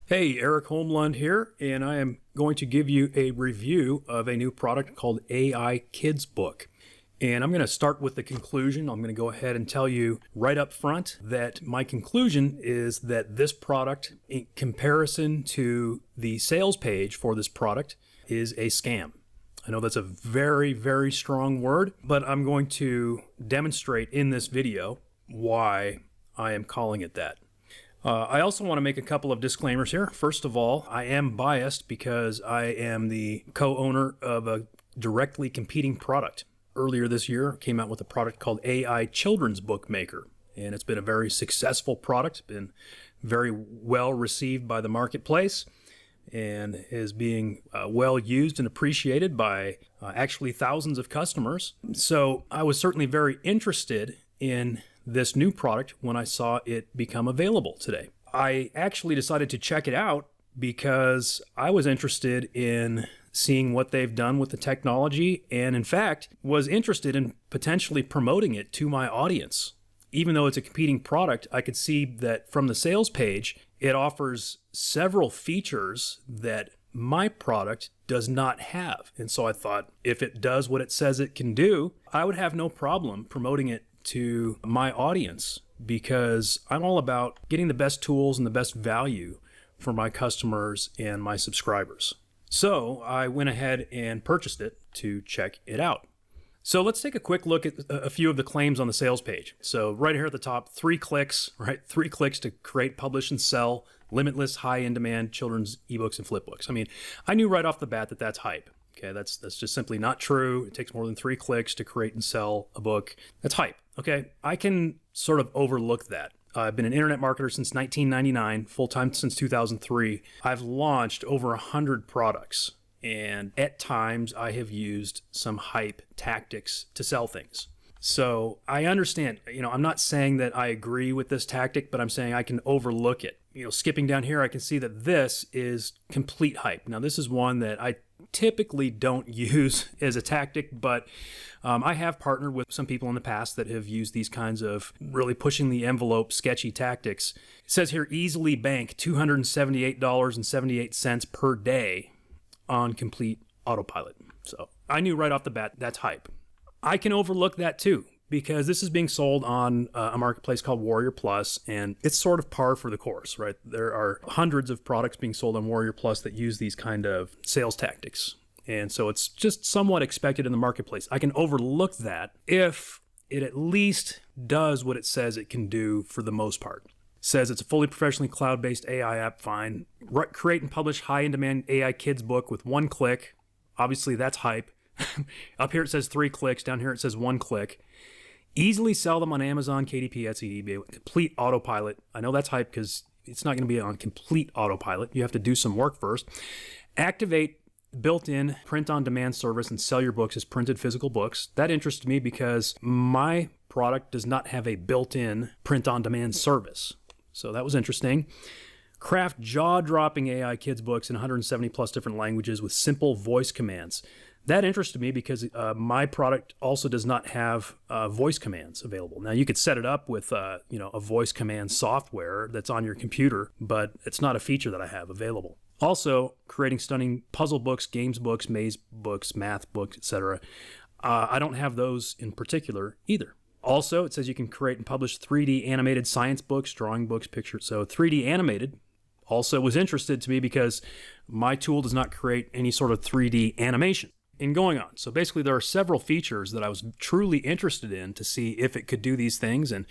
Hey, Eric Holmlund here, and I am going to give you a review of a new product called AI KidsBook. And I'm going to start with the conclusion. I'm going to go ahead and tell you right up front that my conclusion is that this product, in comparison to the sales page for this product, is a scam. I know that's a very, very strong word, but I'm going to demonstrate in this video why I am calling it that. I also want to make a couple of disclaimers here. First of all, I am biased because I am the co-owner of a directly competing product. Earlier this year, I came out with a product called AI Children's Book Maker, and it's been a very successful product, been very well received by the marketplace, and is being well used and appreciated by actually thousands of customers. So I was certainly very interested in this new product when I saw it become available today. I actually decided to check it out because I was interested in seeing what they've done with the technology, and in fact was interested in potentially promoting it to my audience. Even though it's a competing product, I could see that from the sales page, it offers several features that my product does not have. And so I thought, if it does what it says it can do, I would have no problem promoting it to my audience, because I'm all about getting the best tools and the best value for my customers and my subscribers. So I went ahead and purchased it to check it out. So let's take a quick look at a few of the claims on the sales page. So right here at the top, 3 clicks, right? 3 clicks to create, publish, and sell limitless, high-in-demand children's ebooks and flipbooks. I mean, I knew right off the bat that that's hype. Okay, that's just simply not true. It takes more than 3 clicks to create and sell a book. That's hype. Okay, I can sort of overlook that. I've been an internet marketer since 1999, full-time since 2003. I've launched over 100 products, and at times I have used some hype tactics to sell things. So I understand, I'm not saying that I agree with this tactic, but I'm saying I can overlook it. Skipping down here, I can see that this is complete hype. Now, this is one that I typically don't use as a tactic, but I have partnered with some people in the past that have used these kinds of really pushing the envelope sketchy tactics. It says here, easily bank $278.78 per day on complete autopilot. So I knew right off the bat that's hype. I can overlook that too, because this is being sold on a marketplace called WarriorPlus, and it's sort of par for the course, right? There are hundreds of products being sold on WarriorPlus that use these kind of sales tactics. And so it's just somewhat expected in the marketplace. I can overlook that if it at least does what it says it can do for the most part. It says it's a fully professionally cloud-based AI app, fine. Create and publish high-in-demand AI kids book with 1 click. Obviously, that's hype. Up here it says 3 clicks. Down here it says 1 click. Easily sell them on Amazon, KDP, Etsy, eBay, complete autopilot. I know that's hype because it's not going to be on complete autopilot. You have to do some work first. Activate built-in print-on-demand service and sell your books as printed physical books. That interested me because my product does not have a built-in print-on-demand service. So that was interesting. Craft jaw-dropping AI kids books in 170 plus different languages with simple voice commands. That interested me because my product also does not have voice commands available. Now, you could set it up with a voice command software that's on your computer, but it's not a feature that I have available. Also, creating stunning puzzle books, games books, maze books, math books, etc. I don't have those in particular either. Also, it says you can create and publish 3D animated science books, drawing books, pictures. So 3D animated also was interested to me because my tool does not create any sort of 3D animation. And going on. So basically there are several features that I was truly interested in to see if it could do these things. And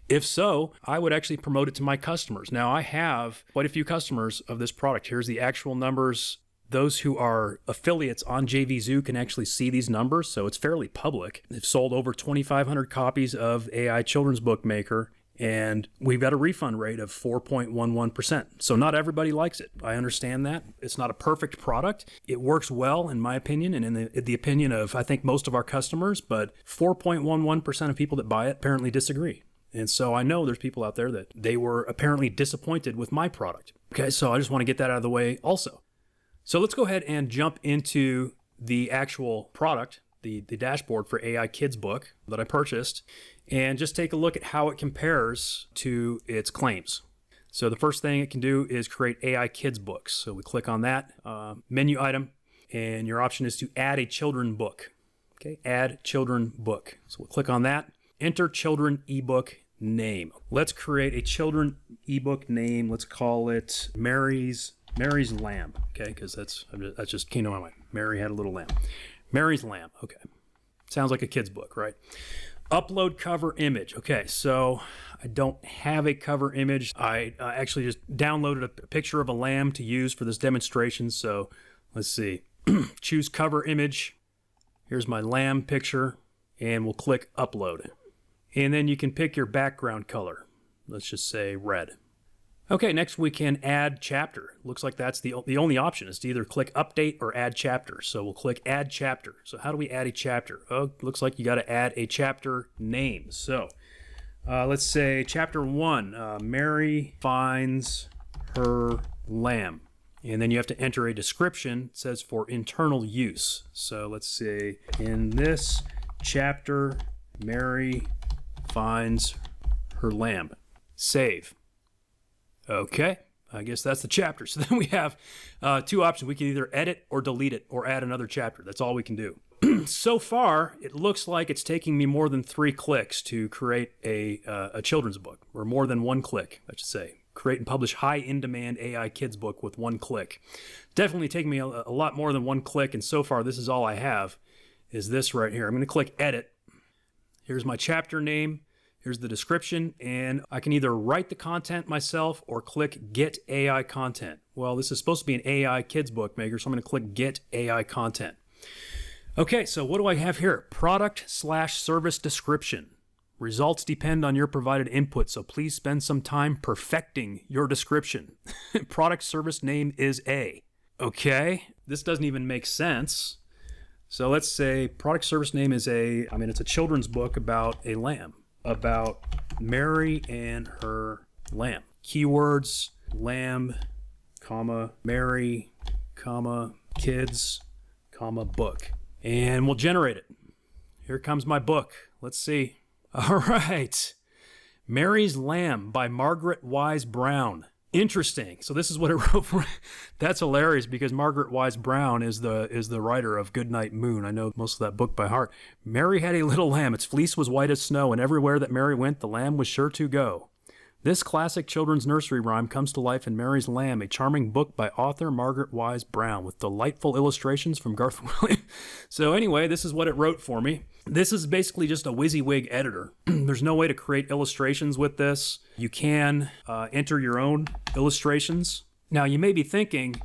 if so, I would actually promote it to my customers. Now, I have quite a few customers of this product. Here's the actual numbers. Those who are affiliates on JVZoo can actually see these numbers. So it's fairly public. They've sold over 2,500 copies of AI Children's Book Maker, and we've got a refund rate of 4.11%. So not everybody likes it. I understand that. It's not a perfect product. It works well, in my opinion, and in the opinion of, I think, most of our customers, but 4.11% of people that buy it apparently disagree. And so I know there's people out there that they were apparently disappointed with my product. Okay, so I just want to get that out of the way also. So let's go ahead and jump into the actual product, the dashboard for AI Kids Book that I purchased, and just take a look at how it compares to its claims. So the first thing it can do is create AI Kids books. So we click on that menu item, and your option is to add a children book. Okay, add children book. So we'll click on that. Enter children ebook name. Let's create a children ebook name. Let's call it Mary's Lamb. Okay, because that's just came to my mind. Mary had a little lamb. Mary's Lamb. Okay, sounds like a kid's book, right? Upload cover image. Okay, so I don't have a cover image. I actually just downloaded a picture of a lamb to use for this demonstration. So let's see. Choose cover image. Here's my lamb picture, and we'll click upload. And then you can pick your background color. Let's just say red. Okay, next we can add chapter. Looks like that's the only option is to either click update or add chapter. So we'll click add chapter. So how do we add a chapter? Oh, looks like you got to add a chapter name. So let's say chapter 1, Mary finds her lamb. And then you have to enter a description. It says for internal use. So let's say in this chapter, Mary finds her lamb. Save. Okay, I guess that's the chapter. So then we have two options. We can either edit or delete it or add another chapter. That's all we can do. So far, it looks like it's taking me more than 3 clicks to create a children's book, or more than 1 click, I should say. Create and publish high in-demand AI kids book with 1 click. Definitely taking me a lot more than 1 click, and so far this is all I have, is this right here. I'm going to click edit. Here's my chapter name. Here's the description, and I can either write the content myself or click Get AI Content. Well, this is supposed to be an AI kids book maker, so I'm going to click Get AI Content. Okay, so what do I have here? Product/service description. Results depend on your provided input, so please spend some time perfecting your description. Product service name is A. Okay, this doesn't even make sense. So let's say product service name is it's a children's book about a lamb. About Mary and her lamb. Keywords, lamb, comma, Mary, comma, kids, comma, book. And we'll generate it. Here comes my book. Let's see. All right. Mary's Lamb by Margaret Wise Brown. Interesting. So this is what it wrote for. That's hilarious because Margaret Wise Brown is the writer of Goodnight Moon. I know most of that book by heart. Mary had a little lamb. Its fleece was white as snow, and everywhere that Mary went, the lamb was sure to go. This classic children's nursery rhyme comes to life in Mary's Lamb, a charming book by author Margaret Wise Brown with delightful illustrations from Garth Williams. So anyway, this is what it wrote for me. This is basically just a WYSIWYG editor. There's no way to create illustrations with this. You can enter your own illustrations. Now, you may be thinking,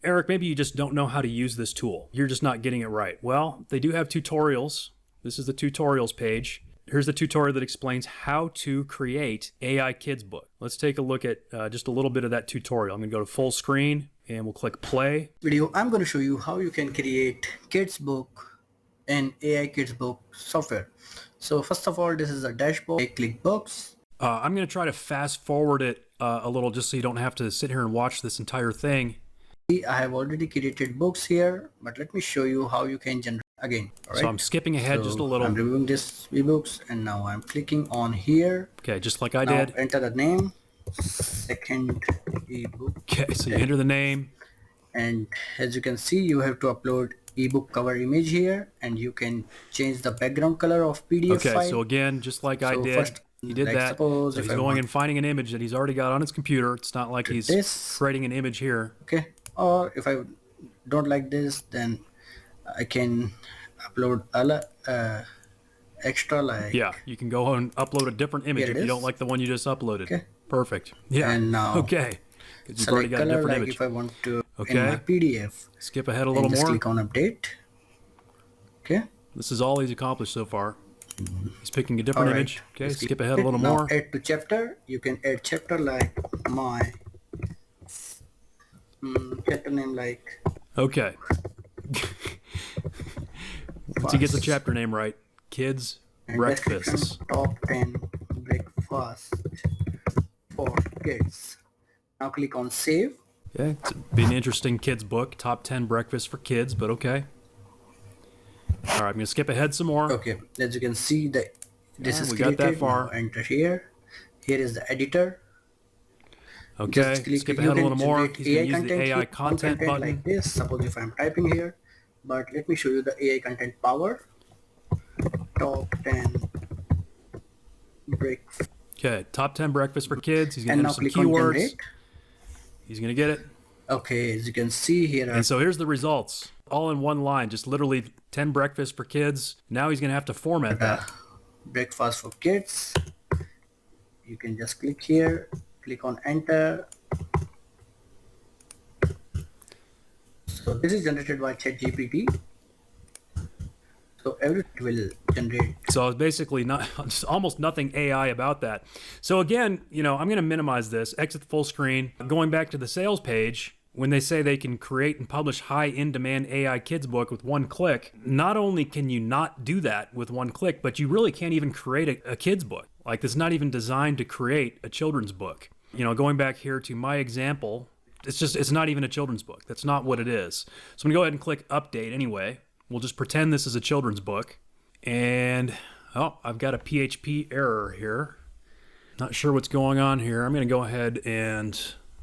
Eric, maybe you just don't know how to use this tool. You're just not getting it right. Well, they do have tutorials. This is the tutorials page. Here's the tutorial that explains how to create AI Kids Book. Let's take a look at just a little bit of that tutorial. I'm going to go to full screen and we'll click play. Video, I'm going to show you how you can create Kids Book in AI Kids Book software. So first of all, this is a dashboard. I click books. I'm going to try to fast forward it a little just so you don't have to sit here and watch this entire thing. I have already created books here, but let me show you how you can generate again. All right? So I'm skipping ahead just a little. I'm reviewing this ebooks and now I'm clicking on here. Okay, just like I now did. Enter the name, second ebook. Okay, so you enter the name. And as you can see, you have to upload ebook cover image here, and you can change the background color of PDF file. Okay, so again, just like I did, first, he did that. So he's going and finding an image that he's already got on his computer. It's not like he's creating an image here. Okay, or if I don't like this, then I can upload extra like. Yeah, you can go and upload a different image if you don't like the one you just uploaded. Okay. Perfect. Yeah. And now. Okay. You've already got a different image. If I want to in my PDF. Skip ahead a little just more. Click on update. Okay. This is all he's accomplished so far. He's picking a different image. Okay, skip ahead a little more. Add to chapter. You can add chapter like my chapter name like. Okay. Once he gets the chapter name right, Kids Breakfasts. Top 10 breakfast for kids. Now click on save. Okay, it's be an interesting kids book, top 10 breakfasts for kids, but okay. All right, I'm gonna skip ahead some more. Okay, as you can see, this is we created. got that far. Now enter here. Here is the editor. Okay, Just click, skip you ahead a can little more. generate He's going AI to use the content AI here, content button. like this. Suppose if I'm typing here, but let me show you the AI content power. Top 10 breakfast. Okay, top 10 breakfast for kids. He's going And to now enter some click on keywords. generate. He's going to get it. Okay, as you can see here And so here's the results, all in one line, just literally 10 breakfasts for kids. Now he's going to have to format that. breakfast for kids. You can just click here, click on enter. So this is generated by ChatGPT. So everything will generate. So it's basically almost nothing AI about that. So again, I'm going to minimize this, exit the full screen. Going back to the sales page, when they say they can create and publish high in-demand AI kids book with one click, not only can you not do that with one click, but you really can't even create a kids book. Like, it's not even designed to create a children's book. Going back here to my example, it's not even a children's book. That's not what it is. So I'm gonna go ahead and click update anyway. We'll just pretend this is a children's book. And, I've got a PHP error here. Not sure what's going on here. I'm gonna go ahead and,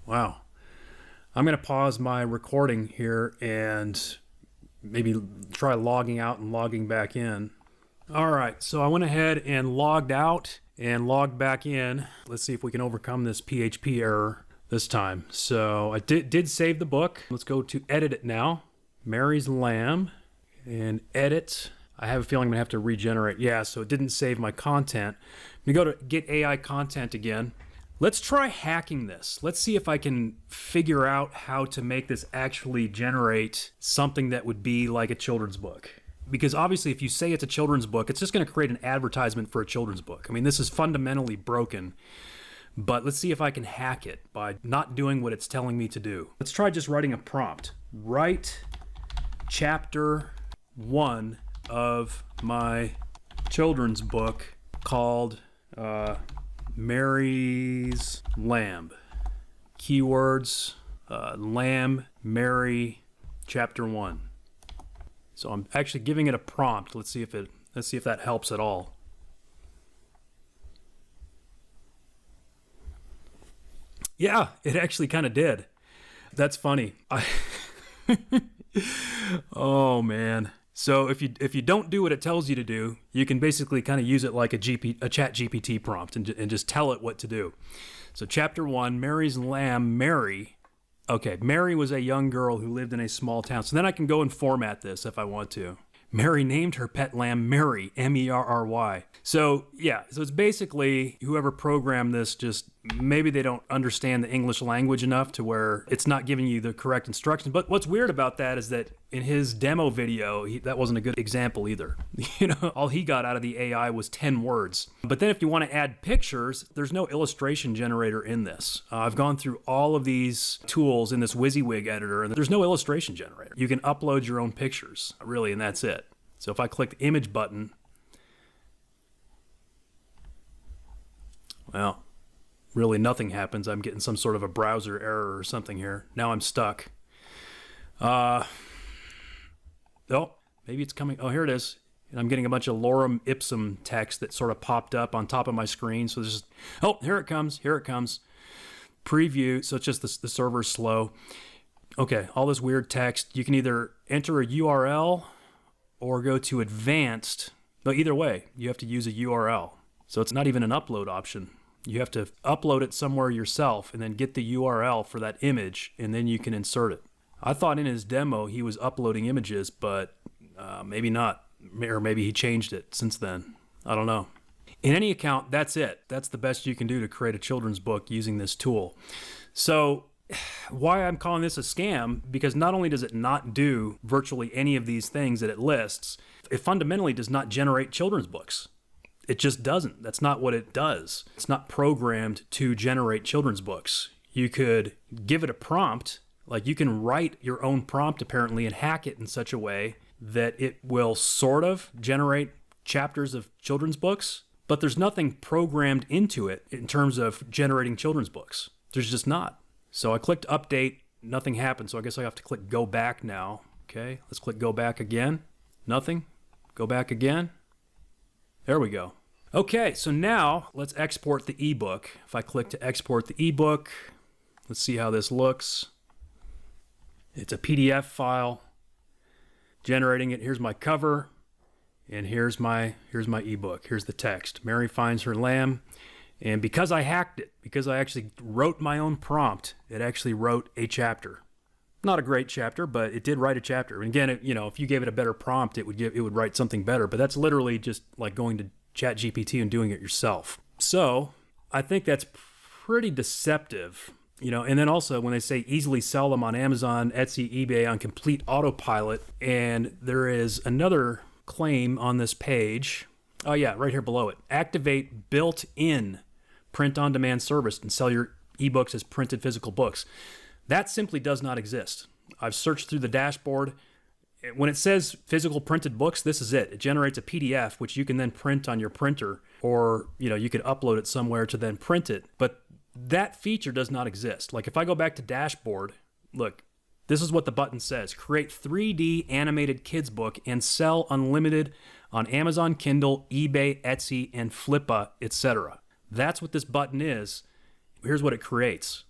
I'm gonna pause my recording here and maybe try logging out and logging back in. All right, so I went ahead and logged out and logged back in. Let's see if we can overcome this PHP error this time. So I did save the book. Let's go to edit it now. Mary's Lamb and edit. I have a feeling I'm gonna have to regenerate. Yeah, so it didn't save my content. I'm gonna go to get AI content again. Let's try hacking this. Let's see if I can figure out how to make this actually generate something that would be like a children's book. Because obviously if you say it's a children's book, it's just gonna create an advertisement for a children's book. I mean, this is fundamentally broken. But let's see if I can hack it by not doing what it's telling me to do. Let's try just writing a prompt. Write chapter 1 of my children's book called Mary's Lamb. Keywords, Lamb, Mary, chapter 1. So I'm actually giving it a prompt. Let's see if that helps at all. Yeah, it actually kind of did. That's funny. Oh man. So if you don't do what it tells you to do, you can basically kind of use it like a chat GPT prompt and just tell it what to do. So chapter 1, Mary's Lamb, Mary. Okay, Mary was a young girl who lived in a small town. So then I can go and format this if I want to. Mary named her pet lamb Mary, M-E-R-R-Y. So yeah, so it's basically whoever programmed this, just maybe they don't understand the English language enough to where it's not giving you the correct instructions. But what's weird about that is that in his demo video, that wasn't a good example either. All he got out of the AI was 10 words. But then if you want to add pictures, there's no illustration generator in this. I've gone through all of these tools in this WYSIWYG editor, and there's no illustration generator. You can upload your own pictures, really, and that's it. So if I click the image button, well, really nothing happens. I'm getting some sort of a browser error or something here. Now I'm stuck. Oh, maybe it's coming. Oh, here it is. And I'm getting a bunch of lorem ipsum text that sort of popped up on top of my screen. So this is, here it comes. Here it comes. Preview. So it's just the server's slow. Okay, all this weird text. You can either enter a URL or go to advanced. No, either way, you have to use a URL. So it's not even an upload option. You have to upload it somewhere yourself and then get the URL for that image, and then you can insert it. I thought in his demo he was uploading images, but maybe not. Or maybe he changed it since then. I don't know. In any account, that's it. That's the best you can do to create a children's book using this tool. So why I'm calling this a scam, because not only does it not do virtually any of these things that it lists, it fundamentally does not generate children's books. It just doesn't. That's not what it does. It's not programmed to generate children's books. You could give it a prompt, like you can write your own prompt apparently and hack it in such a way that it will sort of generate chapters of children's books, but there's nothing programmed into it in terms of generating children's books. There's just not. So I clicked update, nothing happened. So I guess I have to click go back now. Okay, let's click go back again. Nothing. Go back again. There we go. Okay, so now let's export the ebook. If I click to export the ebook, Let's see how this looks. It's a PDF file. Generating it. Here's my cover. And here's my ebook. Here's the text. Mary finds her lamb. And because I hacked it, because I actually wrote my own prompt, it actually wrote a chapter. Not a great chapter, but it did write a chapter. And again, if you gave it a better prompt, it would write something better. But that's literally just like going to ChatGPT and doing it yourself. So I think that's pretty deceptive. And then also when they say easily sell them on Amazon, Etsy, eBay on complete autopilot, and there is another claim on this page. Oh yeah, right here below it. Activate built-in print-on-demand service and sell your ebooks as printed physical books. That simply does not exist. I've searched through the dashboard. When it says physical printed books, this is it. It generates a PDF, which you can then print on your printer, or you could upload it somewhere to then print it. But that feature does not exist. Like if I go back to dashboard, look, this is what the button says. Create 3D animated kids book and sell unlimited on Amazon Kindle, eBay, Etsy, and Flippa, etc. That's what this button is. Here's what it creates.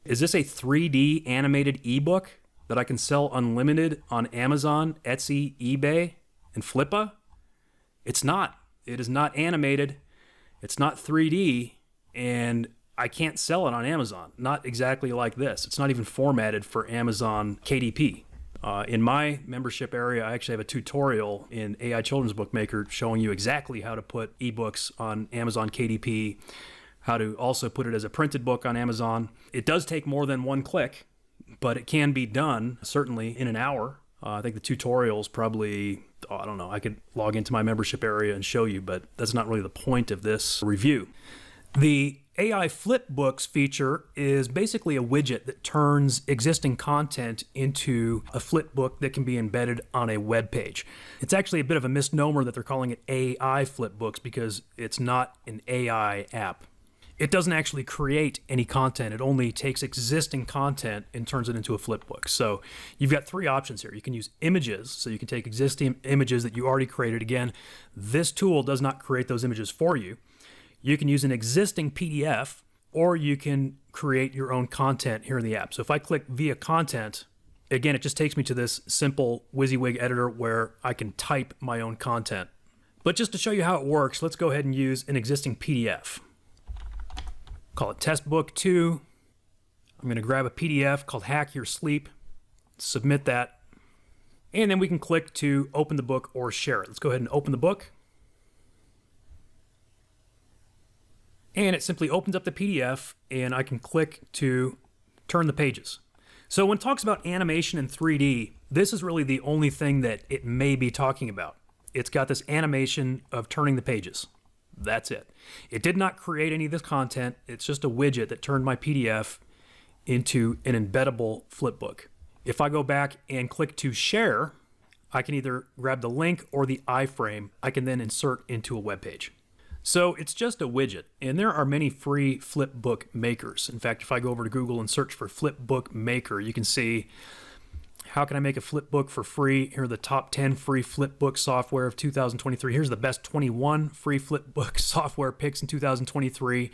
Is this a 3D animated ebook that I can sell unlimited on Amazon, Etsy, eBay, and Flippa? It's not. It is not animated. It's not 3D, and I can't sell it on Amazon. Not exactly like this. It's not even formatted for Amazon KDP. In my membership area, I actually have a tutorial in AI Children's Book Maker showing you exactly how to put ebooks on Amazon KDP, how to also put it as a printed book on Amazon. It does take more than one click, but it can be done certainly in an hour. I think the tutorial is probably, I don't know, I could log into my membership area and show you, but that's not really the point of this review. The AI Flipbooks feature is basically a widget that turns existing content into a flipbook that can be embedded on a web page. It's actually a bit of a misnomer that they're calling it AI Flipbooks because it's not an AI app. It doesn't actually create any content. It only takes existing content and turns it into a flipbook. So you've got three options here. You can use images, so you can take existing images that you already created. Again, this tool does not create those images for you. You can use an existing PDF, or you can create your own content here in the app. So if I click via content, again, it just takes me to this simple WYSIWYG editor where I can type my own content. But just to show you how it works, let's go ahead and use an existing PDF. Call it Test Book 2. I'm going to grab a PDF called Hack Your Sleep, submit that, and then we can click to open the book or share it. Let's go ahead and open the book. And it simply opens up the PDF, and I can click to turn the pages. So when it talks about animation in 3D, this is really the only thing that it may be talking about. It's got this animation of turning the pages. That's it. It did not create any of this content. It's just a widget that turned my PDF into an embeddable flipbook. If I go back and click to share, I can either grab the link or the iframe. I can then insert into a web page. So it's just a widget, and there are many free flipbook makers. In fact, if I go over to Google and search for flipbook maker, you can see how can I make a flipbook for free. Here are the top 10 free flipbook software of 2023. Here's the best 21 free flipbook software picks in 2023.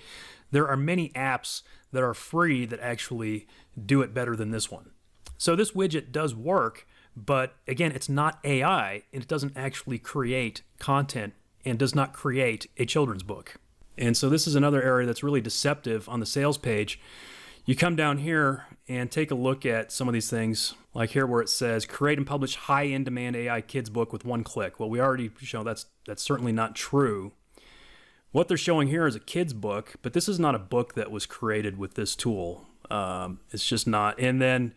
There are many apps that are free that actually do it better than this one. So this widget does work, but again, it's not AI, and it doesn't actually create content and does not create a children's book. And so this is another area that's really deceptive on the sales page. You come down here and take a look at some of these things, like here where it says create and publish high-end demand AI kids book with one click. Well, we already show that's certainly not true. What they're showing here is a kids book, but this is not a book that was created with this tool. It's just not. And then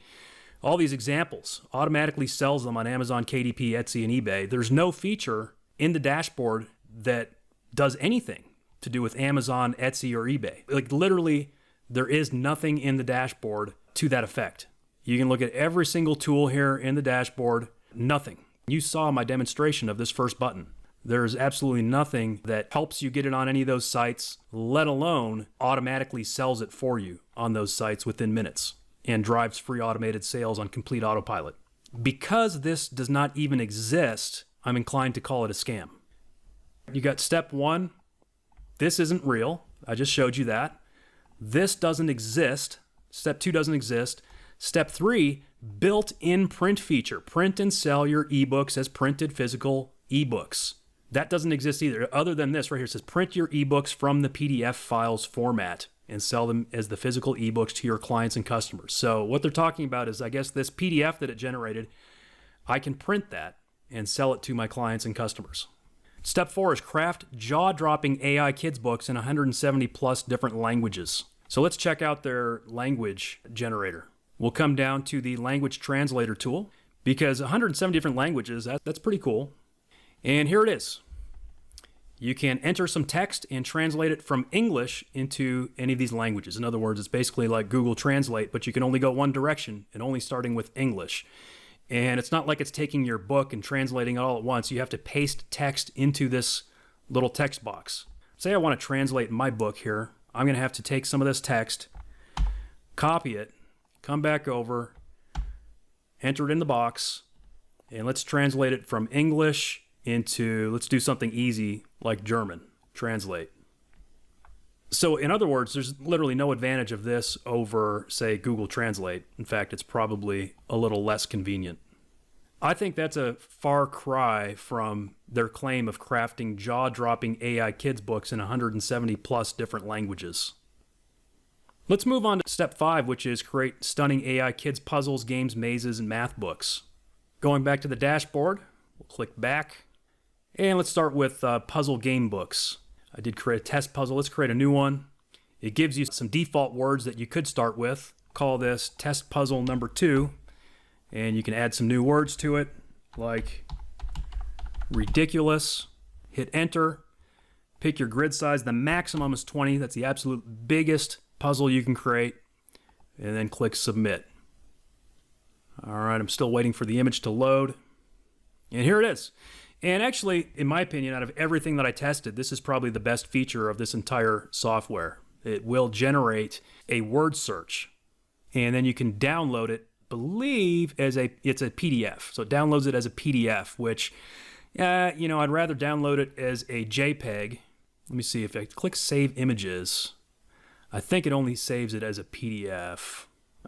all these examples automatically sells them on Amazon, KDP, Etsy, and eBay. There's no feature in the dashboard that does anything to do with Amazon, Etsy, or eBay. Like literally, there is nothing in the dashboard to that effect. You can look at every single tool here in the dashboard, nothing. You saw my demonstration of this first button. There's absolutely nothing that helps you get it on any of those sites, let alone automatically sells it for you on those sites within minutes and drives free automated sales on complete autopilot. Because this does not even exist, I'm inclined to call it a scam. You got step one. This isn't real. I just showed you that. This doesn't exist. Step 2 doesn't exist. Step 3, built-in print feature. Print and sell your ebooks as printed physical ebooks. That doesn't exist either. Other than this right here, it says print your ebooks from the PDF files format and sell them as the physical ebooks to your clients and customers. So what they're talking about is, I guess, this PDF that it generated, I can print that and sell it to my clients and customers. Step 4 is craft jaw-dropping AI kids books in 170 plus different languages. So let's check out their language generator. We'll come down to the language translator tool, because 170 different languages, that's pretty cool. And here it is. You can enter some text and translate it from English into any of these languages. In other words, it's basically like Google Translate, but you can only go one direction and only starting with English. And it's not like it's taking your book and translating it all at once. You have to paste text into this little text box. Say I want to translate my book here. I'm going to have to take some of this text, copy it, come back over, enter it in the box, and let's translate it from English into, let's do something easy like German. Translate. So in other words, there's literally no advantage of this over, say, Google Translate. In fact, it's probably a little less convenient. I think that's a far cry from their claim of crafting jaw-dropping AI kids books in 170 plus different languages. Let's move on to step 5, which is create stunning AI kids puzzles, games, mazes, and math books. Going back to the dashboard, we'll click back, and let's start with puzzle game books. I did create a test puzzle. Let's create a new one. It gives you some default words that you could start with. Call this test puzzle number 2. And you can add some new words to it, like ridiculous. Hit enter. Pick your grid size. The maximum is 20. That's the absolute biggest puzzle you can create. And then click submit. All right, I'm still waiting for the image to load. And here it is. And actually, in my opinion, out of everything that I tested, this is probably the best feature of this entire software. It will generate a word search, and then you can download it, believe, it's a PDF. So it downloads it as a PDF, which, I'd rather download it as a JPEG. Let me see if I click Save Images. I think it only saves it as a PDF.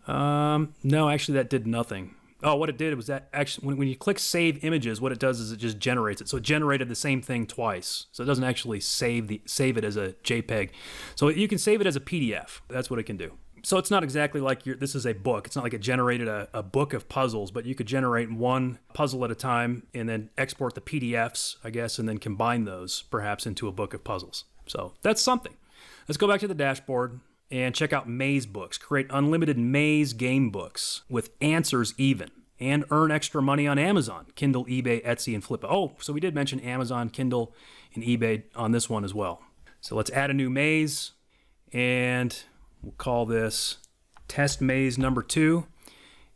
No, actually that did nothing. Oh, what it did was that actually, when you click Save Images, what it does is it just generates it. So it generated the same thing twice. So it doesn't actually save it as a JPEG. So you can save it as a PDF. That's what it can do. So it's not exactly like this is a book. It's not like it generated a book of puzzles, but you could generate one puzzle at a time and then export the PDFs, I guess, and then combine those perhaps into a book of puzzles. So that's something. Let's go back to the dashboard and check out maze books. Create unlimited maze game books with answers even, and earn extra money on Amazon, Kindle, eBay, Etsy, and Flipbook. Oh, so we did mention Amazon, Kindle, and eBay on this one as well. So let's add a new maze, and we'll call this test maze number 2.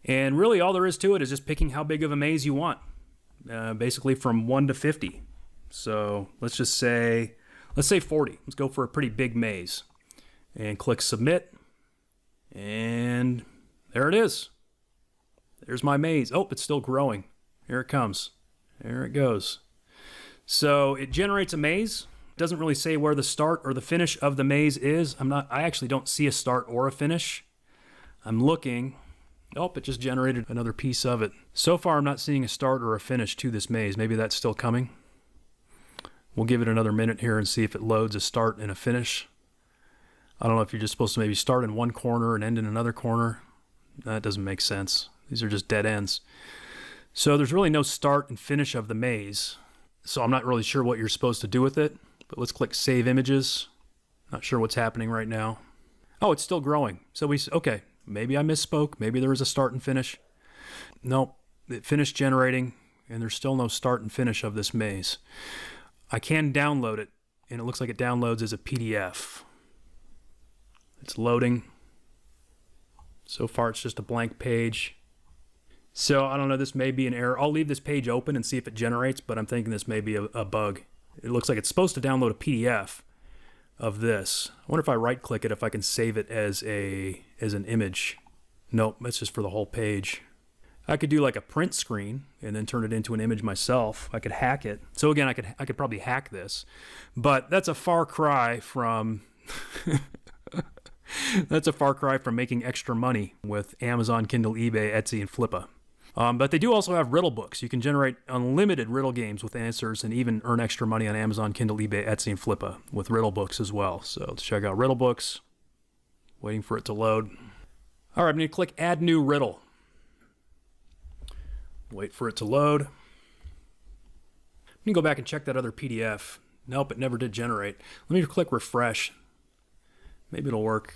And really all there is to it is just picking how big of a maze you want, basically from 1 to 50. So let's say 40. Let's go for a pretty big maze. And click submit, and there it is. There's my maze. Oh, it's still growing. Here it comes. There it goes. So it generates a maze. It doesn't really say where the start or the finish of the maze is. I actually don't see a start or a finish. I'm looking. Oh, it just generated another piece of it. So far, I'm not seeing a start or a finish to this maze. Maybe that's still coming. We'll give it another minute here and see if it loads a start and a finish. I don't know if you're just supposed to maybe start in one corner and end in another corner. That doesn't make sense. These are just dead ends. So there's really no start and finish of the maze. So I'm not really sure what you're supposed to do with it. But let's click Save Images. Not sure what's happening right now. Oh, it's still growing. So okay, maybe I misspoke. Maybe there was a start and finish. Nope, it finished generating, and there's still no start and finish of this maze. I can download it, and it looks like it downloads as a PDF. It's loading. So far, it's just a blank page. So I don't know, this may be an error. I'll leave this page open and see if it generates, but I'm thinking this may be a bug. It looks like it's supposed to download a PDF of this. I wonder if I right-click it, if I can save it as an image. Nope, that's just for the whole page. I could do like a print screen and then turn it into an image myself. I could hack it. So again, I could probably hack this, but that's a far cry from That's a far cry from making extra money with Amazon, Kindle, eBay, Etsy, and Flippa. But they do also have Riddle books. You can generate unlimited Riddle games with answers and even earn extra money on Amazon, Kindle, eBay, Etsy, and Flippa with Riddle books as well. So let's check out Riddle books. Waiting for it to load. All right, I'm going to click Add New Riddle. Wait for it to load. I'm going to go back and check that other PDF. Nope, it never did generate. Let me click Refresh. Maybe it'll work.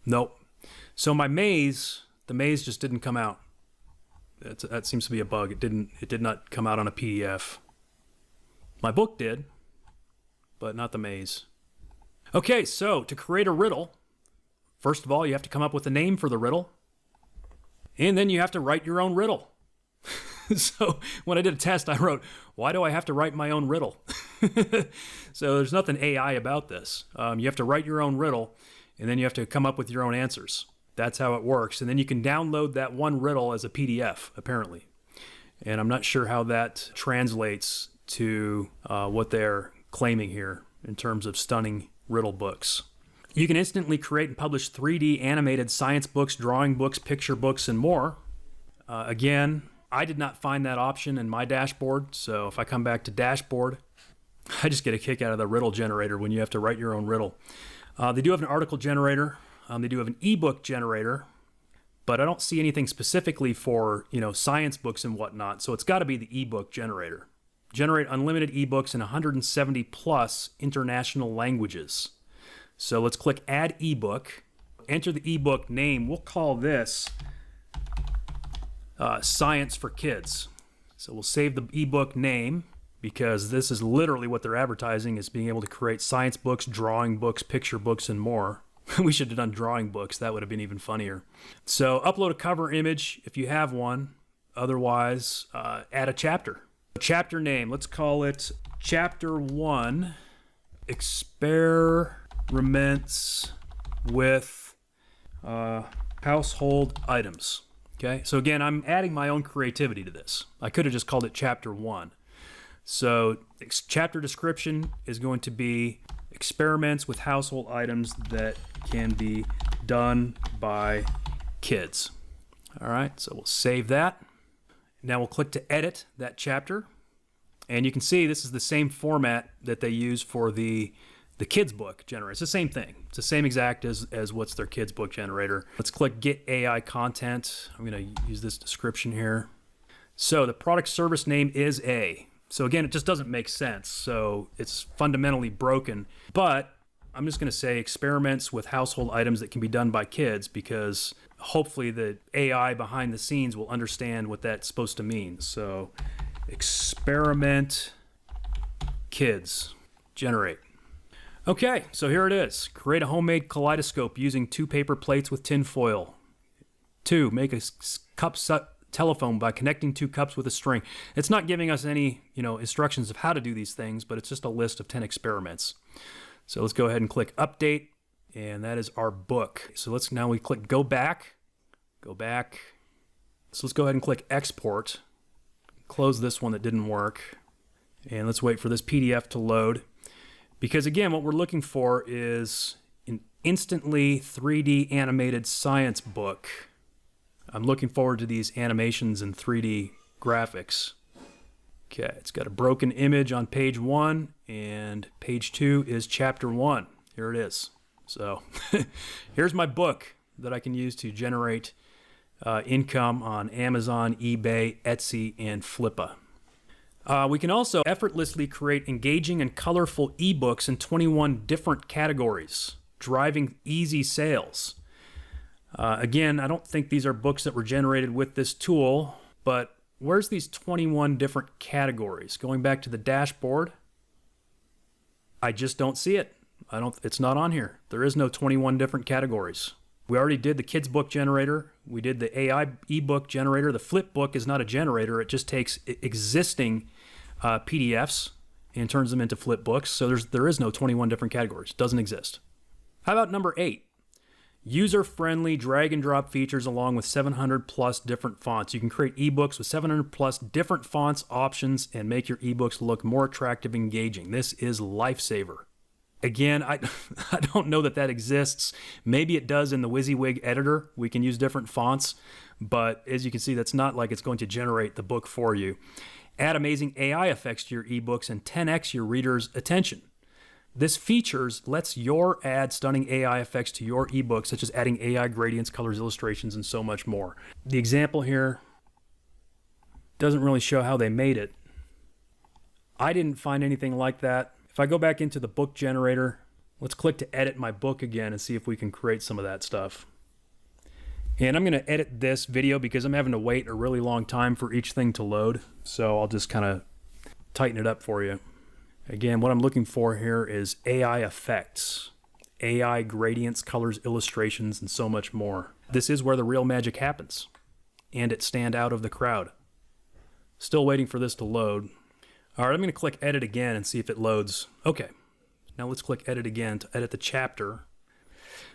Nope. So my maze, the maze just didn't come out. That seems to be a bug. It did not come out on a PDF. My book did, but not the maze. Okay, so to create a riddle, first of all, you have to come up with a name for the riddle, and then you have to write your own riddle. So when I did a test, I wrote, why do I have to write my own riddle? So there's nothing AI about this. You have to write your own riddle, and then you have to come up with your own answers. That's how it works. And then you can download that one riddle as a PDF, apparently. And I'm not sure how that translates to what they're claiming here in terms of stunning riddle books. You can instantly create and publish 3D animated science books, drawing books, picture books, and more. Again, I did not find that option in my dashboard. So if I come back to dashboard, I just get a kick out of the riddle generator when you have to write your own riddle. They do have an article generator. They do have an ebook generator, but I don't see anything specifically for, science books and whatnot. So it's got to be the ebook generator. Generate unlimited ebooks in 170 plus international languages. So let's click Add Ebook. Enter the ebook name. We'll call this Science for Kids. So we'll save the ebook name because this is literally what they're advertising, is being able to create science books, drawing books, picture books, and more. We should have done drawing books. That would have been even funnier. So upload a cover image if you have one. Otherwise, add a chapter. A chapter name, let's call it Chapter 1, Experiments with Household Items. Okay, so again, I'm adding my own creativity to this. I could have just called it Chapter 1. So chapter description is going to be experiments with household items that can be done by kids. All right, so we'll save that. Now we'll click to edit that chapter. And you can see this is the same format that they use for the kids book generator. It's the same thing. It's the same exact as what's their kids book generator. Let's click Get AI Content. I'm going to use this description here. So the product service name is A. So again, it just doesn't make sense. So it's fundamentally broken. But I'm just going to say experiments with household items that can be done by kids, because hopefully the AI behind the scenes will understand what that's supposed to mean. So experiment kids generate. Okay, so here it is. Create a homemade kaleidoscope using 2 paper plates with tin foil. 2, make a cup telephone by connecting 2 cups with a string. It's not giving us any, instructions of how to do these things, but it's just a list of 10 experiments. So let's go ahead and click Update, and that is our book. So we click Go Back. So let's go ahead and click Export. Close this one that didn't work. And let's wait for this PDF to load. Because again, what we're looking for is an instantly 3D animated science book. I'm looking forward to these animations and 3D graphics. Okay, it's got a broken image on page 1, and page 2 is chapter 1. Here it is. So here's my book that I can use to generate income on Amazon, eBay, Etsy, and Flippa. We can also effortlessly create engaging and colorful ebooks in 21 different categories, driving easy sales. Again, I don't think these are books that were generated with this tool, but where's these 21 different categories? Going back to the dashboard, I just don't see it. It's not on here. There is no 21 different categories. We already did the kids book generator. We did the AI ebook generator. The Flipbook is not a generator. It just takes existing PDFs and turns them into Flipbooks. So there is no 21 different categories. It doesn't exist. How about number 8? User-friendly drag and drop features along with 700 plus different fonts. You can create ebooks with 700 plus different fonts, options, and make your ebooks look more attractive and engaging. This is lifesaver. Again, I don't know that that exists. Maybe it does in the WYSIWYG editor. We can use different fonts, but as you can see, that's not like it's going to generate the book for you. Add amazing AI effects to your ebooks and 10x your reader's attention. This features lets your add stunning AI effects to your ebook, such as adding AI gradients, colors, illustrations, and so much more. The example here doesn't really show how they made it. I didn't find anything like that. If I go back into the book generator, let's click to edit my book again and see if we can create some of that stuff. And I'm going to edit this video because I'm having to wait a really long time for each thing to load. So I'll just kind of tighten it up for you. Again, what I'm looking for here is AI effects, AI gradients, colors, illustrations, and so much more. This is where the real magic happens, and it stand out of the crowd. Still waiting for this to load. All right, I'm going to click edit again and see if it loads. Okay, now let's click edit again to edit the chapter.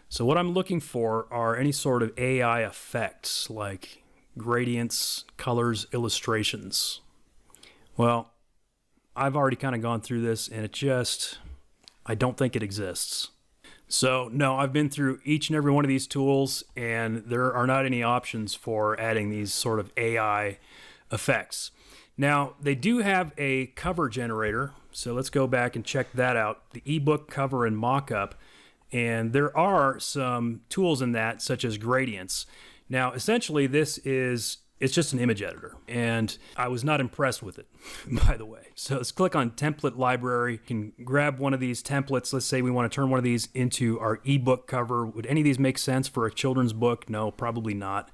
So what I'm looking for are any sort of AI effects like gradients, colors, illustrations. Well, I've already kind of gone through this and I don't think it exists. So no, I've been through each and every one of these tools and there are not any options for adding these sort of AI effects. Now, they do have a cover generator, so let's go back and check that out, the ebook cover and mockup, and there are some tools in that, such as gradients. Now, essentially, it's just an image editor, and I was not impressed with it, by the way. So let's click on Template Library. You can grab one of these templates. Let's say we want to turn one of these into our ebook cover. Would any of these make sense for a children's book? No, probably not.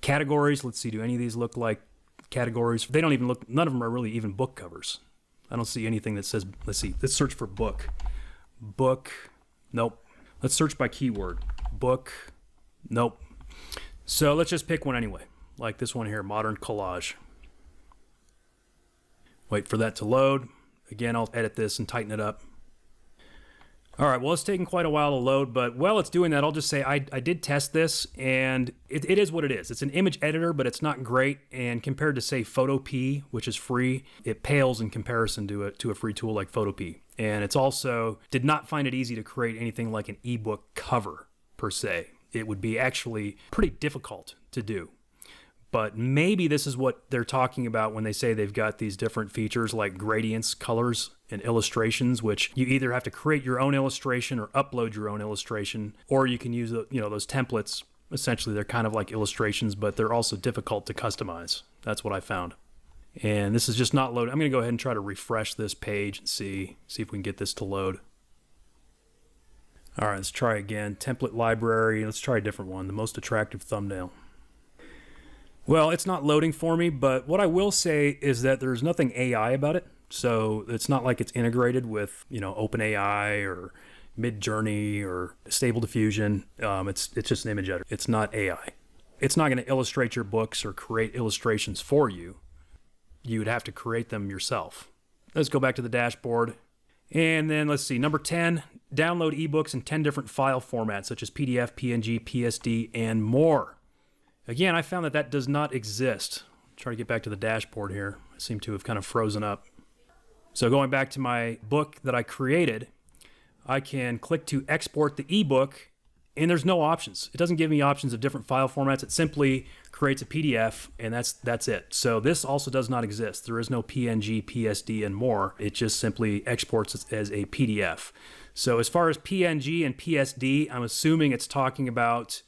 Categories, let's see, do any of these look like categories? They don't even look, none of them are really even book covers. I don't see anything that says, let's see, let's search for book. Book, nope. Let's search by keyword. Book, nope. So let's just pick one anyway, like this one here, modern collage. Wait for that to load. Again, I'll edit this and tighten it up. All right, well, it's taking quite a while to load, but while it's doing that, I'll just say I did test this, and it is what it is. It's an image editor, but it's not great, and compared to, say, Photopea, which is free, it pales in comparison to a free tool like Photopea. And it's also, did not find it easy to create anything like an ebook cover, per se. It would be actually pretty difficult to do. But maybe this is what they're talking about when they say they've got these different features like gradients, colors, and illustrations, which you either have to create your own illustration or upload your own illustration, or you can use those templates. Essentially, they're kind of like illustrations, but they're also difficult to customize. That's what I found. And this is just not loaded. I'm going to go ahead and try to refresh this page and see if we can get this to load. All right, let's try again. Template library. Let's try a different one. The most attractive thumbnail. Well, it's not loading for me, but what I will say is that there's nothing AI about it. So it's not like it's integrated with, OpenAI or Midjourney or Stable Diffusion. It's just an image editor. It's not AI. It's not going to illustrate your books or create illustrations for you. You would have to create them yourself. Let's go back to the dashboard. And then let's see, number 10, download ebooks in 10 different file formats, such as PDF, PNG, PSD, and more. Again, I found that does not exist. Try to get back to the dashboard here. I seem to have kind of frozen up. So going back to my book that I created, I can click to export the ebook, and there's no options. It doesn't give me options of different file formats. It simply creates a PDF, and that's it. So this also does not exist. There is no PNG, PSD, and more. It just simply exports it as a PDF. So as far as PNG and PSD, I'm assuming it's talking about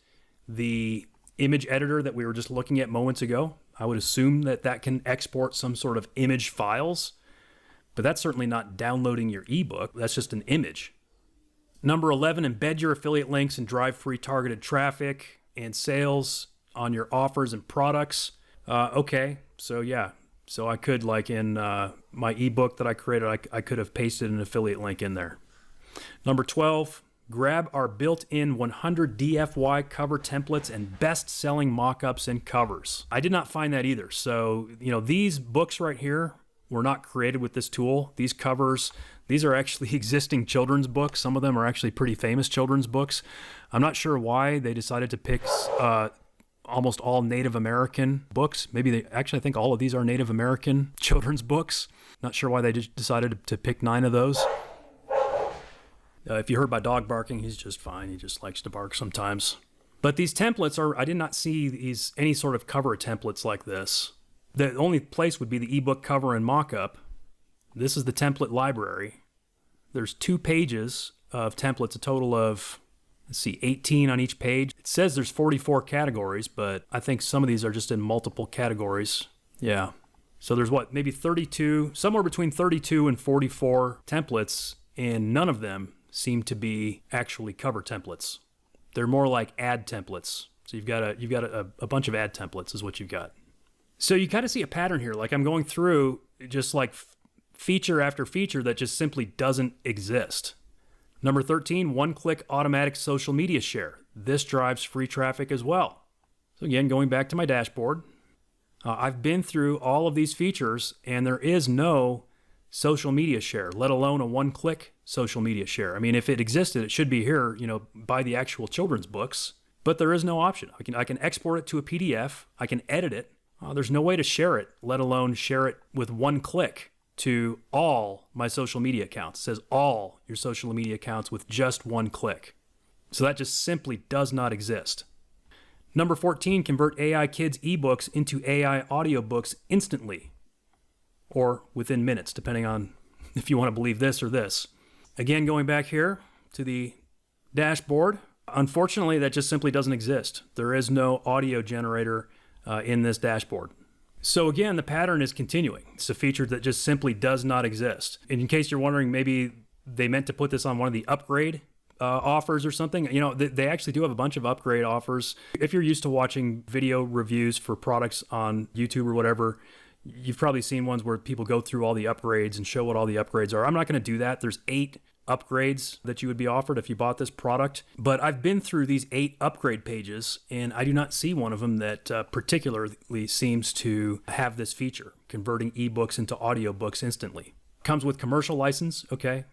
the image editor that we were just looking at moments ago. I would assume that can export some sort of image files, but that's certainly not downloading your ebook. That's just an image. Number 11, embed your affiliate links and drive free targeted traffic and sales on your offers and products. Okay, so yeah. So I could, like in my ebook that I created, I could have pasted an affiliate link in there. Number 12, grab our built-in 100 DFY cover templates and best-selling mock-ups and covers. I did not find that either. So, these books right here were not created with this tool. These covers, these are actually existing children's books. Some of them are actually pretty famous children's books. I'm not sure why they decided to pick almost all Native American books. Maybe I think all of these are Native American children's books. Not sure why they just decided to pick 9 of those. If you heard my dog barking, he's just fine. He just likes to bark sometimes. But these templates I did not see any sort of cover templates like this. The only place would be the ebook cover and mockup. This is the template library. There's 2 pages of templates, a total of, 18 on each page. It says there's 44 categories, but I think some of these are just in multiple categories. Yeah. So there's maybe 32, somewhere between 32 and 44 templates, and none of them seem to be actually cover templates. They're more like ad templates. So you've got a bunch of ad templates is what you've got. So you kind of see a pattern here. Like I'm going through just like feature after feature that just simply doesn't exist. Number 13, one-click automatic social media share. This drives free traffic as well. So again, going back to my dashboard, I've been through all of these features and there is no social media share, let alone a one-click social media share. I mean, if it existed, it should be here, by the actual children's books, but there is no option. I can export it to a PDF. I can edit it. There's no way to share it, let alone share it with one click to all my social media accounts. It says all your social media accounts with just one click. So that just simply does not exist. Number 14, convert AI Kids ebooks into AI audiobooks instantly or within minutes, depending on if you want to believe this or this. Again, going back here to the dashboard, unfortunately, that just simply doesn't exist. There is no audio generator in this dashboard. So again, the pattern is continuing. It's a feature that just simply does not exist. And in case you're wondering, maybe they meant to put this on one of the upgrade offers or something. They actually do have a bunch of upgrade offers. If you're used to watching video reviews for products on YouTube or whatever, you've probably seen ones where people go through all the upgrades and show what all the upgrades are. I'm not going to do that. There's 8 upgrades that you would be offered if you bought this product. But I've been through these 8 upgrade pages, and I do not see one of them that particularly seems to have this feature, converting ebooks into audiobooks instantly. Comes with commercial license, okay.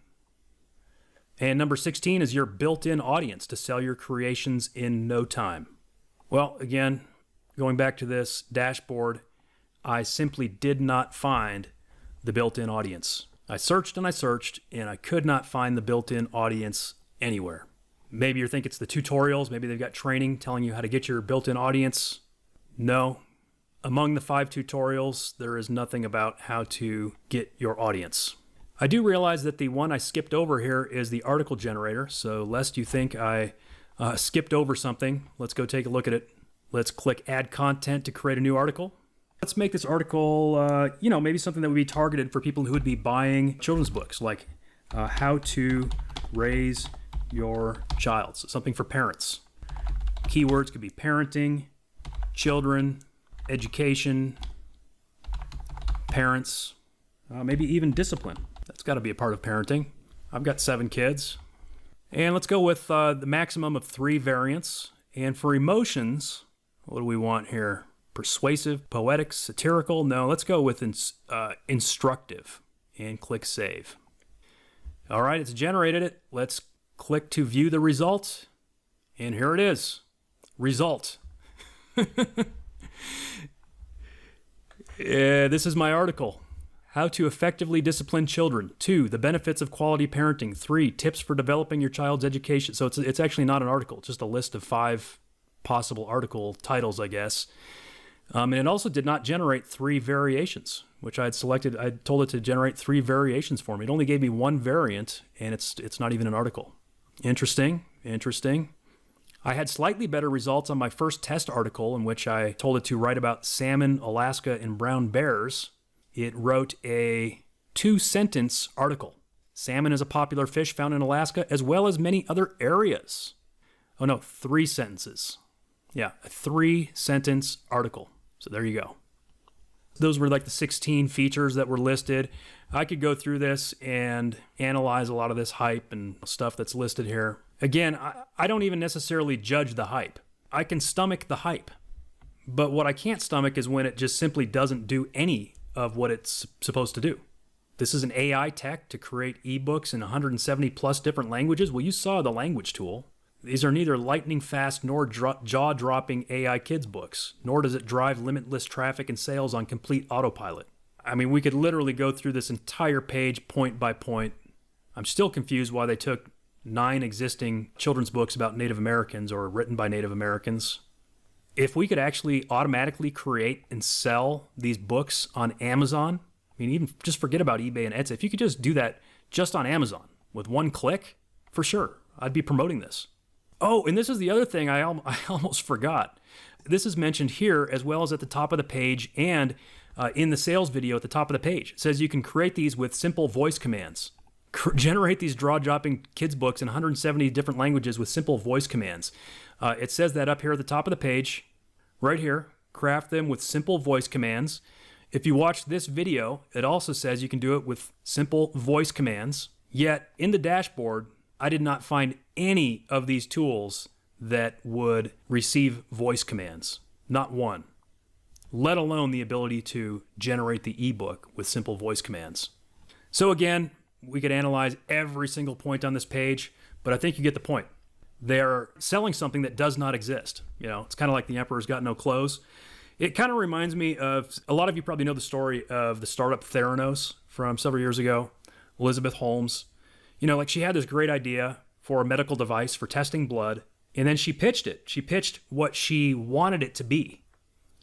And number 16 is your built-in audience to sell your creations in no time. Well, again, going back to this dashboard, I simply did not find the built-in audience. I searched and I could not find the built-in audience anywhere. Maybe you think it's the tutorials. Maybe they've got training telling you how to get your built-in audience. No. Among the 5 tutorials, there is nothing about how to get your audience. I do realize that the one I skipped over here is the article generator. So lest you think I skipped over something, let's go take a look at it. Let's click Add Content to create a new article. Let's make this article, maybe something that would be targeted for people who would be buying children's books, like how to raise your child. So something for parents. Keywords could be parenting, children, education, parents, maybe even discipline. That's got to be a part of parenting. I've got 7 kids. And let's go with the maximum of 3 variants. And for emotions, what do we want here? Persuasive, poetic, satirical? No, let's go with instructive and click Save. All right, it's generated it. Let's click to view the result. And here it is. Result. This is my article. How to effectively discipline children. 2, the benefits of quality parenting. 3, tips for developing your child's education. So it's actually not an article, just a list of 5 possible article titles, I guess. And it also did not generate 3 variations, which I had selected. I told it to generate 3 variations for me. It only gave me 1 variant, and it's not even an article. Interesting. I had slightly better results on my first test article, in which I told it to write about salmon, Alaska, and brown bears. It wrote a 2-sentence article. Salmon is a popular fish found in Alaska, as well as many other areas. Oh no, 3 sentences. Yeah, a 3-sentence article. So there you go. Those were like the 16 features that were listed. I could go through this and analyze a lot of this hype and stuff that's listed here. Again, I don't even necessarily judge the hype. I can stomach the hype. But what I can't stomach is when it just simply doesn't do any of what it's supposed to do. This is an AI tech to create ebooks in 170 plus different languages. Well, you saw the language tool. These are neither lightning fast nor jaw-dropping AI kids books, nor does it drive limitless traffic and sales on complete autopilot. I mean, we could literally go through this entire page point by point. I'm still confused why they took 9 existing children's books about Native Americans or written by Native Americans. If we could actually automatically create and sell these books on Amazon, I mean, even just forget about eBay and Etsy. If you could just do that just on Amazon with one click, for sure, I'd be promoting this. Oh, and this is the other thing I almost forgot. This is mentioned here as well as at the top of the page and in the sales video at the top of the page. It says you can create these with simple voice commands. Generate these jaw-dropping kids books in 170 different languages with simple voice commands. It says that up here at the top of the page, right here, craft them with simple voice commands. If you watch this video, it also says you can do it with simple voice commands. Yet in the dashboard, I did not find any of these tools that would receive voice commands. Not one. Let alone the ability to generate the ebook with simple voice commands. So again, we could analyze every single point on this page, but I think you get the point. They're selling something that does not exist. You know, it's kind of like the emperor's got no clothes. It kind of reminds me of, a lot of you probably know the story of the startup Theranos from several years ago, Elizabeth Holmes. You know, like she had this great idea for a medical device for testing blood, and then she pitched it. She pitched what she wanted it to be.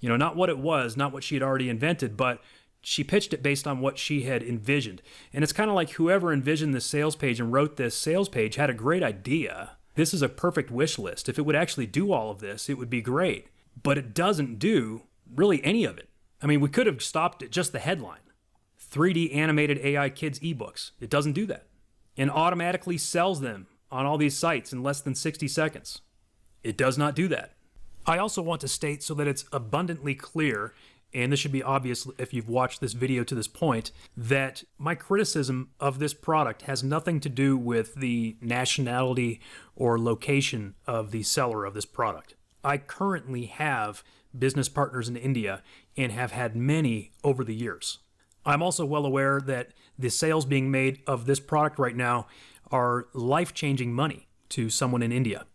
You know, not what it was, not what she had already invented, but she pitched it based on what she had envisioned. And it's kind of like whoever envisioned this sales page and wrote this sales page had a great idea. This is a perfect wish list. If it would actually do all of this, it would be great. But it doesn't do really any of it. I mean, we could have stopped at just the headline. 3D animated AI kids ebooks. It doesn't do that. And automatically sells them on all these sites in less than 60 seconds. It does not do that. I also want to state so that it's abundantly clear, and this should be obvious if you've watched this video to this point, that my criticism of this product has nothing to do with the nationality or location of the seller of this product. I currently have business partners in India and have had many over the years. I'm also well aware that the sales being made of this product right now are life-changing money to someone in India.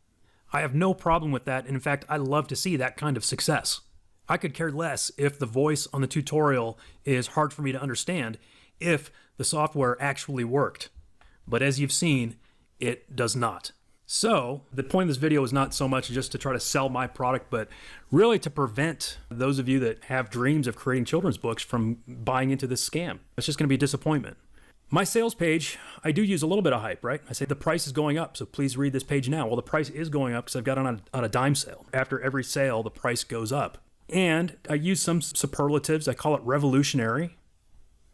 I have no problem with that, and in fact, I love to see that kind of success. I could care less if the voice on the tutorial is hard for me to understand if the software actually worked. But as you've seen, it does not. So the point of this video is not so much just to try to sell my product, but really to prevent those of you that have dreams of creating children's books from buying into this scam. It's just going to be a disappointment. My sales page, I do use a little bit of hype, right? I say the price is going up, so please read this page now. Well, the price is going up because I've got it on a dime sale. After every sale, the price goes up. And I use some superlatives. I call it revolutionary.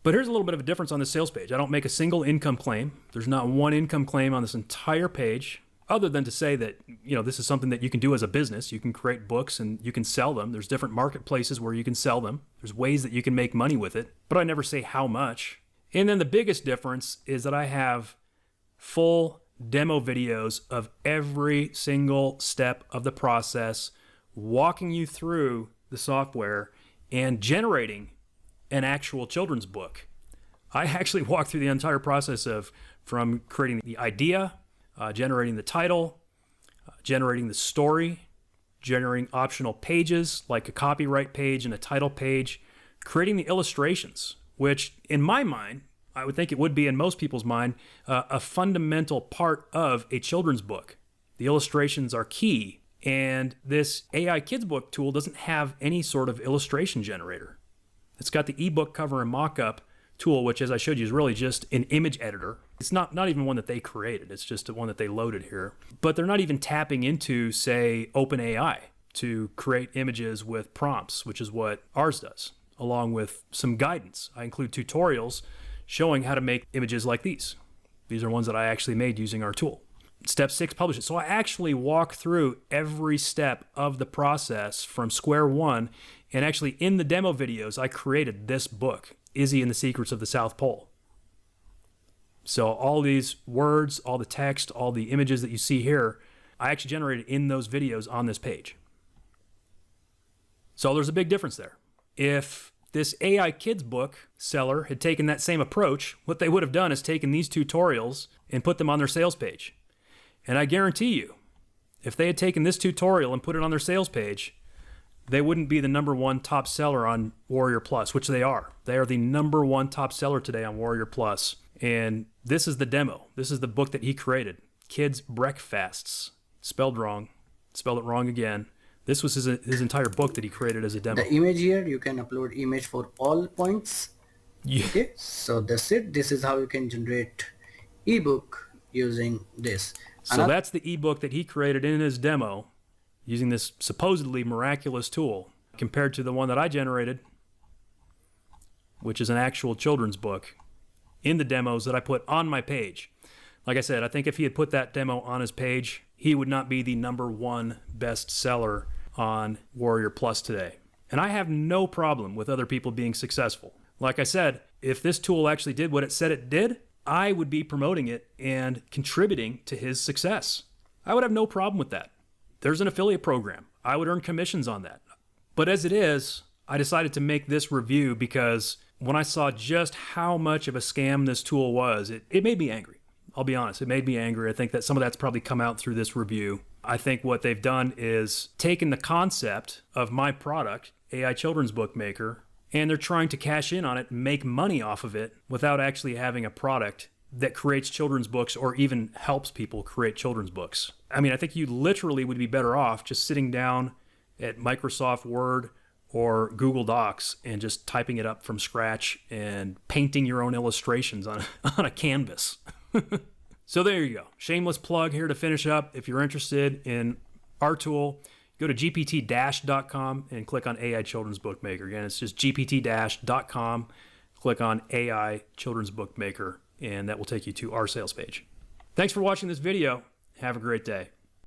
But here's a little bit of a difference on the sales page. I don't make a single income claim. There's not one income claim on this entire page, other than to say that, you know, this is something that you can do as a business. You can create books and you can sell them. There's different marketplaces where you can sell them. There's ways that you can make money with it, but I never say how much. And then the biggest difference is that I have full demo videos of every single step of the process, walking you through the software and generating an actual children's book. I actually walk through the entire process from creating the idea, generating the title, generating the story, generating optional pages like a copyright page and a title page, creating the illustrations, which in my mind, I would think it would be in most people's mind, a fundamental part of a children's book. The illustrations are key, and this AI Kids Book tool doesn't have any sort of illustration generator. It's got the ebook cover and mockup tool, which, as I showed you, is really just an image editor. It's not even one that they created. It's just one that they loaded here. But they're not even tapping into, say, OpenAI to create images with prompts, which is what ours does, along with some guidance. I include tutorials showing how to make images like these. These are ones that I actually made using our tool. Step 6, publish it. So I actually walk through every step of the process from square one, and actually in the demo videos, I created this book, Izzy and the Secrets of the South Pole. So all these words, all the text, all the images that you see here, I actually generated in those videos on this page. So there's a big difference there. If this AI Kids Book seller had taken that same approach, what they would have done is taken these tutorials and put them on their sales page. And I guarantee you, if they had taken this tutorial and put it on their sales page, they wouldn't be the #1 top seller on WarriorPlus, which they are. They are the #1 top seller today on WarriorPlus. And this is the demo. This is the book that he created. Kids Breakfasts. Spelled wrong. Spelled it wrong again. This was his entire book that he created as a demo. The image here, you can upload image for all points. Yeah. Okay, so that's it. This is how you can generate ebook using this. So that's the ebook that he created in his demo using this supposedly miraculous tool compared to the one that I generated, which is an actual children's book in the demos that I put on my page. Like I said, I think if he had put that demo on his page, he would not be the #1 bestseller on WarriorPlus today. And I have no problem with other people being successful. Like I said, if this tool actually did what it said it did, I would be promoting it and contributing to his success. I would have no problem with that. There's an affiliate program. I would earn commissions on that. But as it is, I decided to make this review because when I saw just how much of a scam this tool was, it made me angry. I'll be honest, it made me angry. I think that some of that's probably come out through this review. I think what they've done is taken the concept of my product, AI Children's Book Maker, and they're trying to cash in on it and make money off of it without actually having a product that creates children's books or even helps people create children's books. I mean, I think you literally would be better off just sitting down at Microsoft Word or Google Docs and just typing it up from scratch and painting your own illustrations on a canvas. So there you go. Shameless plug here to finish up. If you're interested in our tool, go to gpt-.com and click on AI Children's Book Maker. Again, it's just gpt-.com. Click on AI Children's Book Maker, and that will take you to our sales page. Thanks for watching this video. Have a great day.